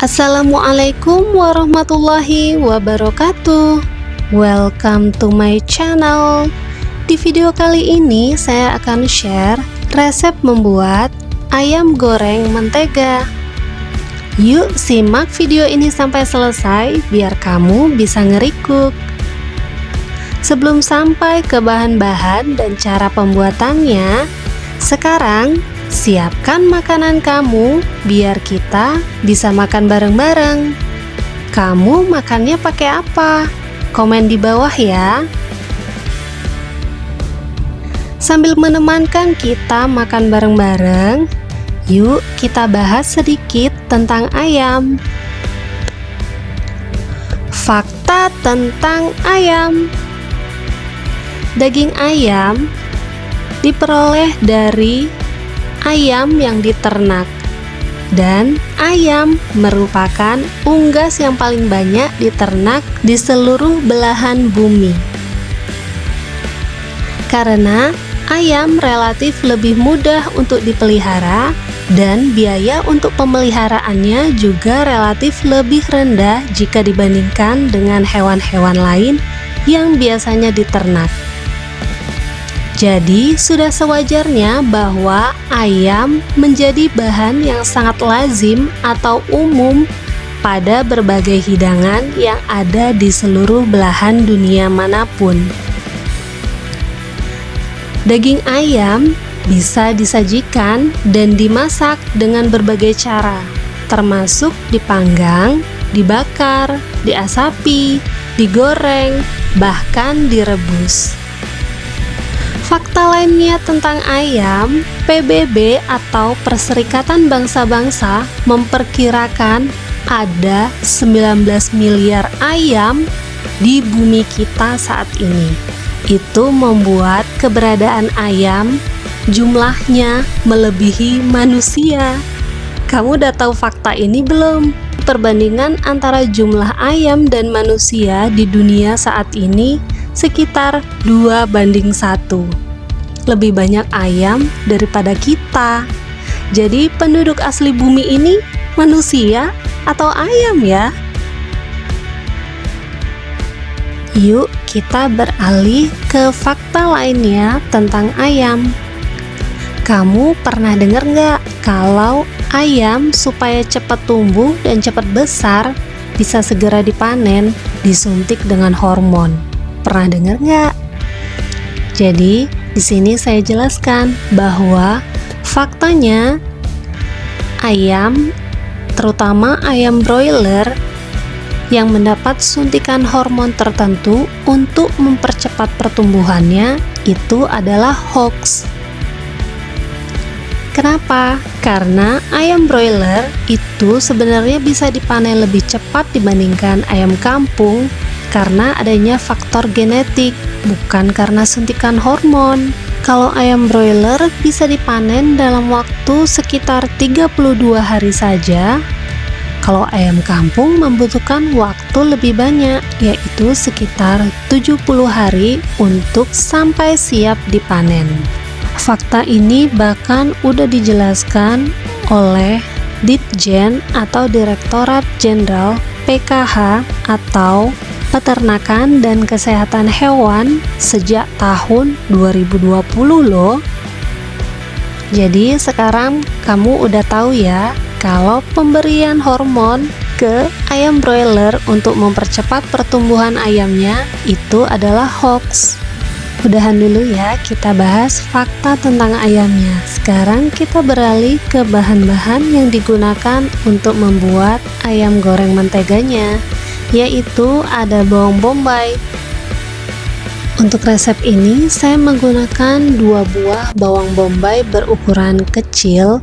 Assalamualaikum warahmatullahi wabarakatuh. Welcome to my channel. Di video kali ini saya akan share resep membuat ayam goreng mentega. Yuk simak video ini sampai selesai biar kamu bisa ngerikuk. Sebelum sampai ke bahan-bahan dan cara pembuatannya, sekarang siapkan makanan kamu biar kita bisa makan bareng-bareng. Kamu makannya pakai apa? Komen di bawah ya. Sambil menemankan kita makan bareng-bareng, yuk kita bahas sedikit tentang ayam. Fakta tentang ayam. Daging ayam diperoleh dari ayam yang diternak, dan ayam merupakan unggas yang paling banyak diternak di seluruh belahan bumi. Karena ayam relatif lebih mudah untuk dipelihara dan biaya untuk pemeliharaannya juga relatif lebih rendah jika dibandingkan dengan hewan-hewan lain yang biasanya diternak. Jadi, sudah sewajarnya bahwa ayam menjadi bahan yang sangat lazim atau umum pada berbagai hidangan yang ada di seluruh belahan dunia manapun. Daging ayam bisa disajikan dan dimasak dengan berbagai cara, termasuk dipanggang, dibakar, diasapi, digoreng, bahkan direbus. Fakta lainnya tentang ayam, PBB atau Perserikatan Bangsa-Bangsa memperkirakan ada 19 miliar ayam di bumi kita saat ini. Itu membuat keberadaan ayam jumlahnya melebihi manusia. Kamu udah tahu fakta ini belum? Perbandingan antara jumlah ayam dan manusia di dunia saat ini sekitar 2:1. Lebih banyak ayam daripada kita. Jadi penduduk asli bumi ini manusia atau ayam ya? Yuk kita beralih ke fakta lainnya tentang ayam. Kamu pernah dengar nggak kalau ayam supaya cepat tumbuh dan cepat besar bisa segera dipanen disuntik dengan hormon? Pernah dengar nggak? Jadi di sini saya jelaskan bahwa faktanya ayam, terutama ayam broiler yang mendapat suntikan hormon tertentu untuk mempercepat pertumbuhannya itu adalah hoax. Kenapa? Karena ayam broiler itu sebenarnya bisa dipanen lebih cepat dibandingkan ayam kampung karena adanya faktor genetik, bukan karena suntikan hormon. Kalau ayam broiler bisa dipanen dalam waktu sekitar 32 hari saja. Kalau ayam kampung membutuhkan waktu lebih banyak, yaitu sekitar 70 hari untuk sampai siap dipanen. Fakta ini bahkan udah dijelaskan oleh Ditjen atau Direktorat Jenderal PKH atau Peternakan dan Kesehatan Hewan sejak tahun 2020 loh. Jadi sekarang kamu udah tahu ya kalau pemberian hormon ke ayam broiler untuk mempercepat pertumbuhan ayamnya itu adalah hoax. Udahan dulu ya kita bahas fakta tentang ayamnya. Sekarang kita beralih ke bahan-bahan yang digunakan untuk membuat ayam goreng menteganya, yaitu ada bawang bombay. Untuk resep ini saya menggunakan 2 buah bawang bombay berukuran kecil,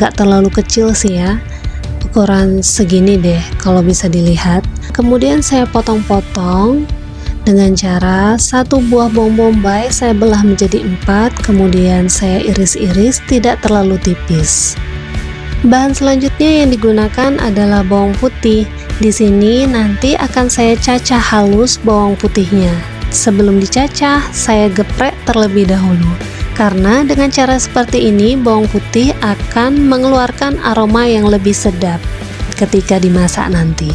nggak terlalu kecil sih ya, ukuran segini deh kalau bisa dilihat. Kemudian saya potong-potong dengan cara 1 buah bawang bombay saya belah menjadi 4, kemudian saya iris-iris tidak terlalu tipis. Bahan selanjutnya yang digunakan adalah bawang putih. Di sini nanti akan saya cacah halus bawang putihnya. Sebelum dicacah, saya geprek terlebih dahulu. Karena dengan cara seperti ini, bawang putih akan mengeluarkan aroma yang lebih sedap. ketika dimasak nanti.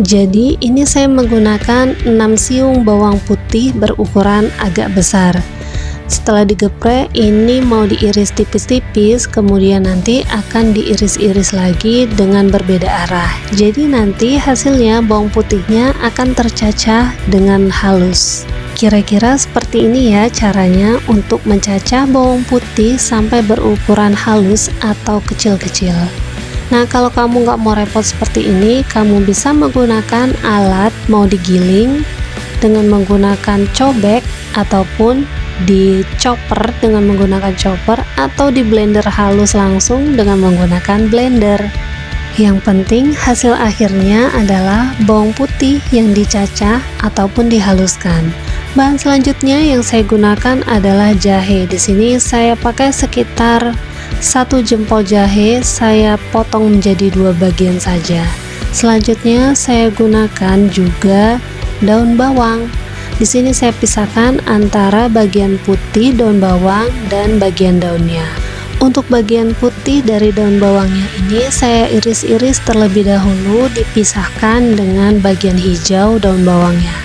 Jadi ini saya menggunakan 6 siung bawang putih berukuran agak besar. Setelah digeprek, ini mau diiris tipis-tipis, kemudian nanti akan diiris-iris lagi dengan berbeda arah. Jadi nanti hasilnya bawang putihnya akan tercacah dengan halus. Kira-kira seperti ini ya caranya untuk mencacah bawang putih sampai berukuran halus atau kecil-kecil. Nah, kalau kamu nggak mau repot seperti ini, kamu bisa menggunakan alat mau digiling dengan menggunakan cobek ataupun di chopper dengan menggunakan chopper atau di blender halus langsung dengan menggunakan blender. Yang penting hasil akhirnya adalah bawang putih yang dicacah ataupun dihaluskan. Bahan selanjutnya yang saya gunakan adalah jahe. Di sini saya pakai sekitar 1 jempol jahe, saya potong menjadi 2 bagian saja. Selanjutnya saya gunakan juga daun bawang. Di sini saya pisahkan antara bagian putih daun bawang dan bagian daunnya. Untuk bagian putih dari daun bawangnya ini saya iris-iris terlebih dahulu, dipisahkan dengan bagian hijau daun bawangnya.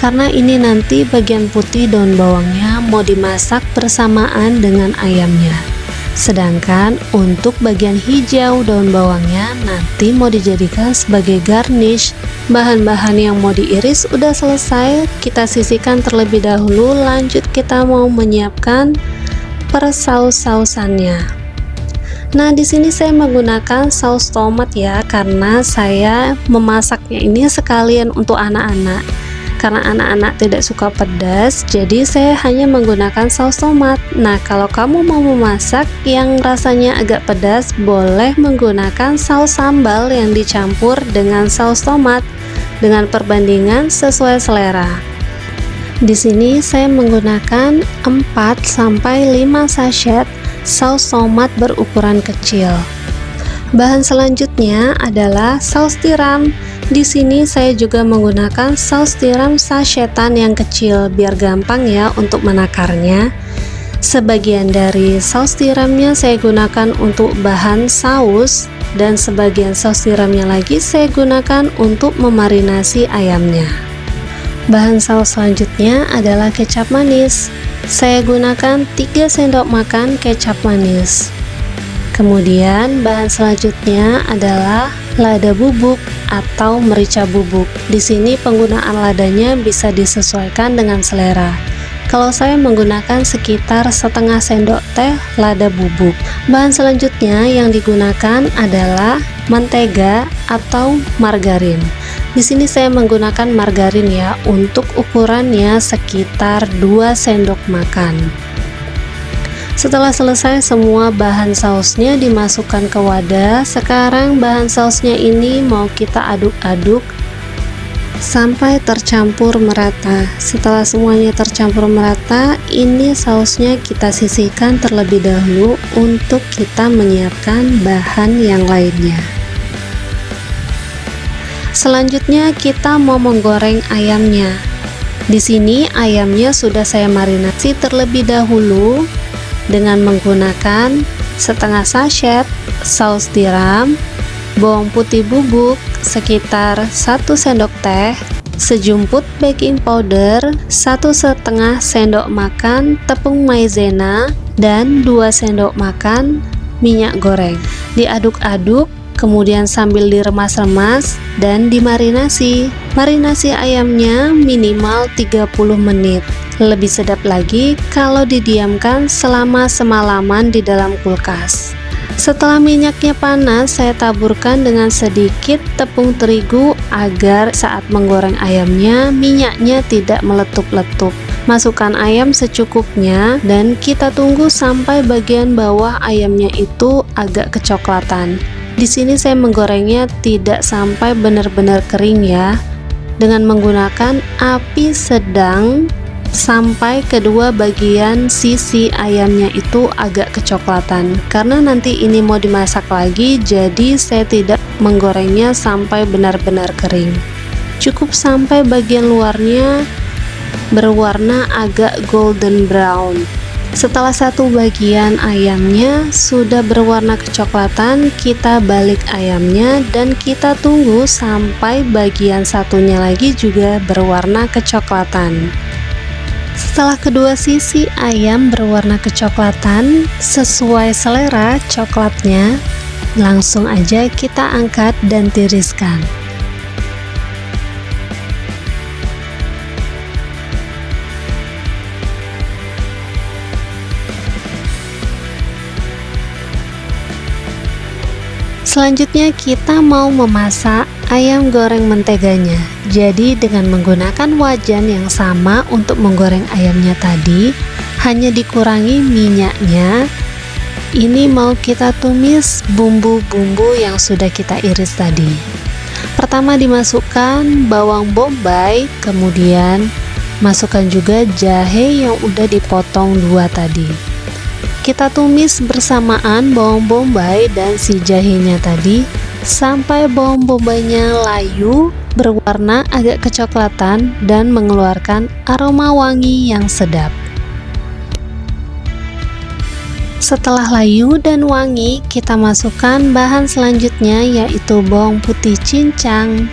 Karena ini nanti bagian putih daun bawangnya mau dimasak bersamaan dengan ayamnya. Sedangkan untuk bagian hijau daun bawangnya nanti mau dijadikan sebagai garnish. Bahan-bahan yang mau diiris udah selesai, kita sisihkan terlebih dahulu, lanjut kita mau menyiapkan persaus-sausannya. Nah, di sini saya menggunakan saus tomat ya, karena saya memasaknya ini sekalian untuk anak-anak. Karena anak-anak tidak suka pedas, jadi saya hanya menggunakan saus tomat. Nah, kalau kamu mau memasak yang rasanya agak pedas, boleh menggunakan saus sambal yang dicampur dengan saus tomat dengan perbandingan sesuai selera. Di sini saya menggunakan 4-5 sachet saus tomat berukuran kecil. Bahan selanjutnya adalah saus tiram. Di sini saya juga menggunakan saus tiram sachetan yang kecil biar gampang ya untuk menakarnya. Sebagian dari saus tiramnya saya gunakan untuk bahan saus dan sebagian saus tiramnya lagi saya gunakan untuk memarinasi ayamnya. Bahan saus selanjutnya adalah kecap manis. Saya gunakan 3 sendok makan kecap manis. Kemudian bahan selanjutnya adalah lada bubuk atau merica bubuk. Di sini penggunaan ladanya bisa disesuaikan dengan selera. Kalau saya menggunakan sekitar setengah sendok teh lada bubuk. Bahan selanjutnya yang digunakan adalah mentega atau margarin. Di sini saya menggunakan margarin ya, untuk ukurannya sekitar 2 sendok makan. Setelah selesai semua bahan sausnya dimasukkan ke wadah, sekarang bahan sausnya ini mau kita aduk-aduk sampai tercampur merata. Setelah semuanya tercampur merata, ini sausnya kita sisihkan terlebih dahulu untuk kita menyiapkan bahan yang lainnya. Selanjutnya kita mau menggoreng ayamnya. Di sini ayamnya sudah saya marinasi terlebih dahulu dengan menggunakan setengah sachet saus tiram, bawang putih bubuk sekitar 1 sendok teh, sejumput baking powder, 1,5 sendok makan tepung maizena, dan 2 sendok makan minyak goreng. Diaduk-aduk, kemudian sambil diremas-remas dan dimarinasi. Marinasi ayamnya minimal 30 menit. Lebih sedap lagi kalau didiamkan selama semalaman di dalam kulkas. Setelah minyaknya panas, saya taburkan dengan sedikit tepung terigu agar saat menggoreng ayamnya minyaknya tidak meletup-letup. Masukkan ayam secukupnya dan kita tunggu sampai bagian bawah ayamnya itu agak kecoklatan. Di sini saya menggorengnya tidak sampai benar-benar kering ya, dengan menggunakan api sedang sampai kedua bagian sisi ayamnya itu agak kecoklatan. Karena nanti ini mau dimasak lagi, jadi saya tidak menggorengnya sampai benar-benar kering. Cukup sampai bagian luarnya berwarna agak golden brown. Setelah satu bagian ayamnya sudah berwarna kecoklatan, kita balik ayamnya dan kita tunggu sampai bagian satunya lagi juga berwarna kecoklatan. Setelah kedua sisi ayam berwarna kecoklatan sesuai selera coklatnya, langsung aja kita angkat dan tiriskan. Selanjutnya kita mau memasak ayam goreng menteganya. Jadi dengan menggunakan wajan yang sama untuk menggoreng ayamnya tadi, hanya dikurangi minyaknya. Ini mau kita tumis bumbu-bumbu yang sudah kita iris tadi. Pertama dimasukkan bawang bombay, kemudian masukkan juga jahe yang udah dipotong dua tadi. Kita tumis bersamaan bawang bombay dan si jahenya tadi sampai bawang bombaynya layu, berwarna agak kecoklatan dan mengeluarkan aroma wangi yang sedap. Setelah layu dan wangi, kita masukkan bahan selanjutnya yaitu bawang putih cincang.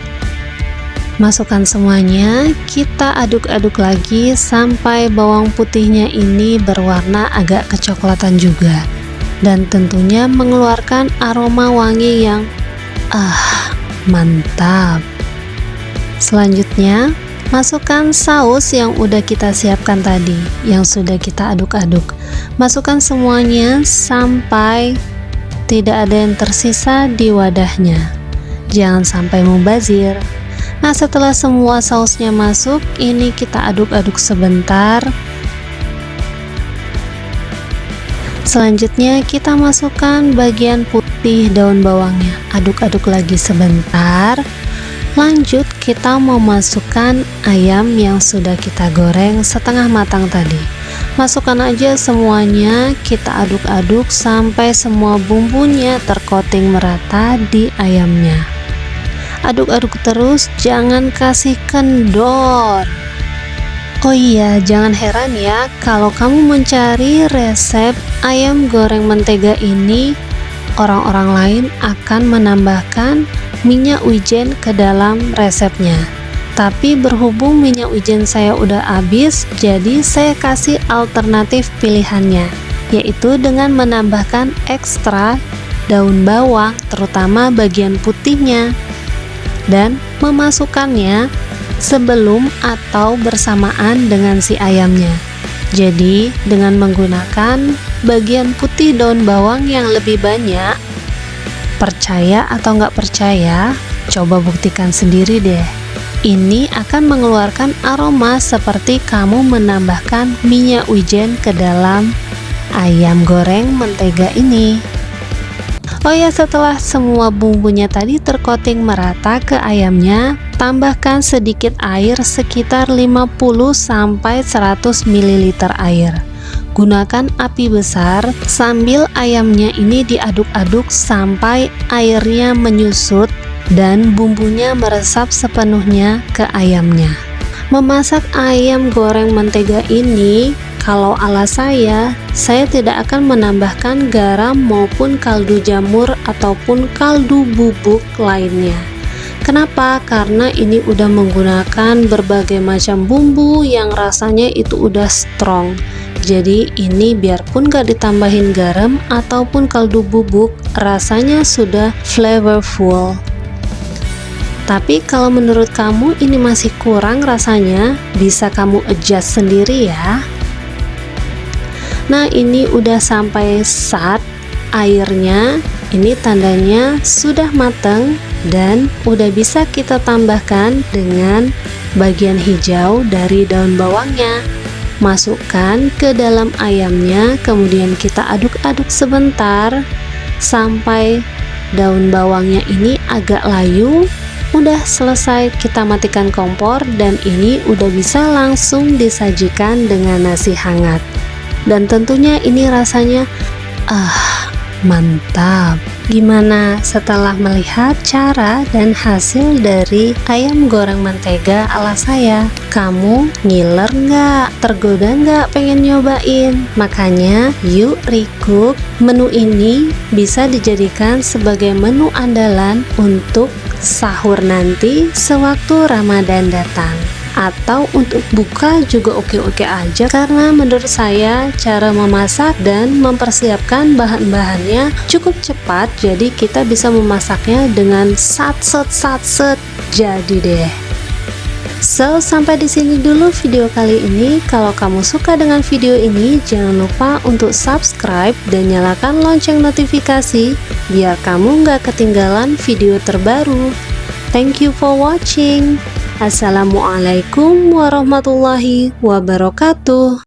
Masukkan semuanya, kita aduk-aduk lagi sampai bawang putihnya ini berwarna agak kecoklatan juga, dan tentunya mengeluarkan aroma wangi yang mantap. Selanjutnya, masukkan saus yang udah kita siapkan tadi, yang sudah kita aduk-aduk. Masukkan semuanya sampai tidak ada yang tersisa di wadahnya. Jangan sampai mubazir. Nah, setelah semua sausnya masuk, ini kita aduk-aduk sebentar. Selanjutnya kita masukkan bagian putih daun bawangnya. Aduk-aduk lagi sebentar. Lanjut kita memasukkan ayam yang sudah kita goreng setengah matang tadi. Masukkan aja semuanya, kita aduk-aduk sampai semua bumbunya tercoating merata di ayamnya. Aduk-aduk terus, jangan kasih kendor. Oh iya, jangan heran ya kalau kamu mencari resep ayam goreng mentega ini, orang-orang lain akan menambahkan minyak wijen ke dalam resepnya. Tapi berhubung minyak wijen saya udah habis, jadi saya kasih alternatif pilihannya, yaitu dengan menambahkan ekstra daun bawang, terutama bagian putihnya, dan memasukkannya sebelum atau bersamaan dengan si ayamnya. Jadi dengan menggunakan bagian putih daun bawang yang lebih banyak, percaya atau nggak percaya, coba buktikan sendiri deh. Ini akan mengeluarkan aroma seperti kamu menambahkan minyak wijen ke dalam ayam goreng mentega ini. Oh ya, setelah semua bumbunya tadi tercoating merata ke ayamnya, tambahkan sedikit air sekitar 50-100 ml air. Gunakan api besar sambil ayamnya ini diaduk-aduk sampai airnya menyusut dan bumbunya meresap sepenuhnya ke ayamnya. Memasak ayam goreng mentega ini, kalau ala saya tidak akan menambahkan garam maupun kaldu jamur ataupun kaldu bubuk lainnya. Kenapa? Karena ini udah menggunakan berbagai macam bumbu yang rasanya itu udah strong. Jadi ini biarpun gak ditambahin garam ataupun kaldu bubuk, rasanya sudah flavorful. Tapi kalau menurut kamu ini masih kurang rasanya, bisa kamu adjust sendiri ya. Nah, ini udah sampai saat airnya, ini tandanya sudah matang dan udah bisa kita tambahkan dengan bagian hijau dari daun bawangnya. Masukkan ke dalam ayamnya, kemudian kita aduk-aduk sebentar sampai daun bawangnya ini agak layu. Udah selesai, kita matikan kompor dan ini udah bisa langsung disajikan dengan nasi hangat. Dan tentunya ini rasanya mantap. Gimana setelah melihat cara dan hasil dari ayam goreng mentega ala saya? Kamu ngiler nggak? Tergoda nggak pengen nyobain? Makanya yuk recook. Menu ini bisa dijadikan sebagai menu andalan untuk sahur nanti sewaktu Ramadan datang, atau untuk buka juga oke-oke aja, karena menurut saya cara memasak dan mempersiapkan bahan-bahannya cukup cepat, jadi kita bisa memasaknya dengan satset jadi deh. So, sampai di sini dulu video kali ini. Kalau kamu suka dengan video ini, jangan lupa untuk subscribe dan nyalakan lonceng notifikasi biar kamu nggak ketinggalan video terbaru. Thank you for watching. Assalamualaikum warahmatullahi wabarakatuh.